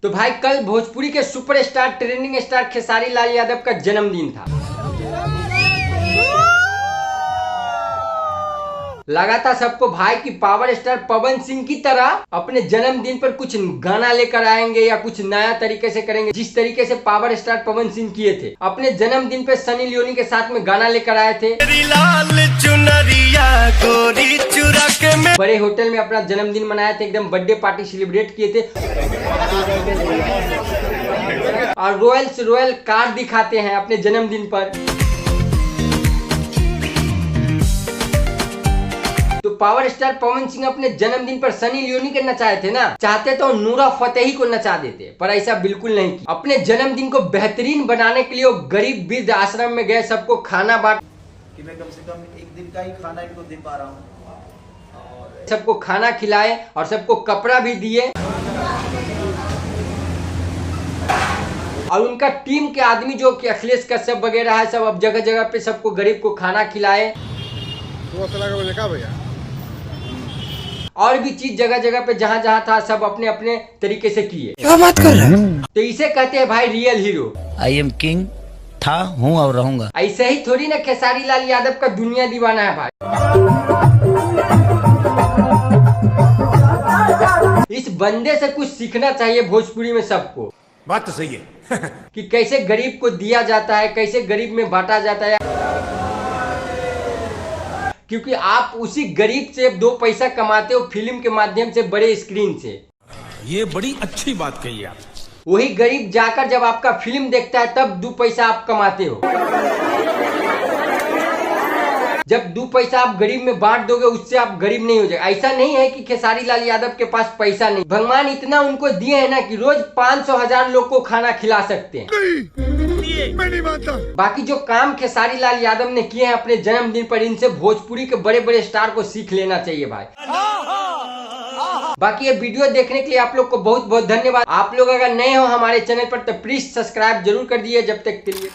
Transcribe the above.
तो भाई कल भोजपुरी के superstar trending star Khesari Lal Yadav का जन्मदिन था। लगा था सबको भाई की पावर स्टार पवन सिंह की तरह अपने जन्मदिन पर कुछ गाना लेकर आएंगे या कुछ नया तरीके से करेंगे, जिस तरीके से पावर स्टार पवन सिंह किए थे। अपने जन्मदिन पे सनी लियोनी के साथ में गाना लेकर आए थे। बड़े होटल में अपना जन्मदिन मनाया था, एकदम बर्थडे पार्टी सेलिब्रेट किए थे और रॉयल कार दिखाते हैं अपने जन्मदिन पर। तो पावर स्टार पवन सिंह अपने जन्मदिन पर सनी लियोनी के नचाए थे ना। चाहते तो नूरा फतेही को नचा देते, पर ऐसा बिल्कुल नहीं किया। अपने जन्मदिन को बेहतरीन बनाने के लिए वो गरीब वृद्ध आश्रम में गए, सबको खाना बांट कि मैं कम से कम एक दिन का ही खाना इनको दे पा रहा हूँ, सबको खाना खिलाए और सबको कपड़ा भी दिए। और उनका टीम के आदमी जो कि अखिलेश कश्यप वगैरह है, सब अब जगह जगह पे सबको गरीब को खाना खिलाए और भी चीज जगह जगह पे जहाँ जहाँ था सब अपने अपने तरीके से किए। क्या बात कर रहे हैं? तो इसे कहते हैं भाई real hero. I am king, था, हूँ और रहूंगा। ऐसे ही थोड़ी ना खेसारी लाल यादव का दुनिया दीवाना है भाई। इस बंदे से कुछ सीखना चाहिए भोजपुरी में सबको। बात तो सही है कि कैसे गरीब को दिया जाता है, कैसे गरीब में बांटा जाता है, क्योंकि आप उसी गरीब से 2 पैसा कमाते हो फिल्म के माध्यम से, बड़े स्क्रीन से। ये बड़ी अच्छी बात कही आप। वही गरीब जाकर जब आपका फिल्म देखता है तब 2 पैसा आप कमाते हो। जब 2 पैसा आप गरीब में बांट दोगे उससे आप गरीब नहीं हो जाएगा। ऐसा नहीं है कि खेसारी लाल यादव के पास पैसा नहीं, भगवान इतना उनको दिए है ना कि रोज 500,000 लोग को खाना खिला सकते हैं। मैं नहीं मानता। बाकी जो काम खेसारी लाल यादव ने किए हैं अपने जन्मदिन पर, इनसे भोजपुरी के बड़े बड़े स्टार को सीख लेना चाहिए भाई। बाकी ये वीडियो देखने के लिए आप लोग को बहुत बहुत धन्यवाद। आप लोग अगर नए हो हमारे चैनल पर तो प्लीज सब्सक्राइब जरूर कर दिए। जब तक के लिए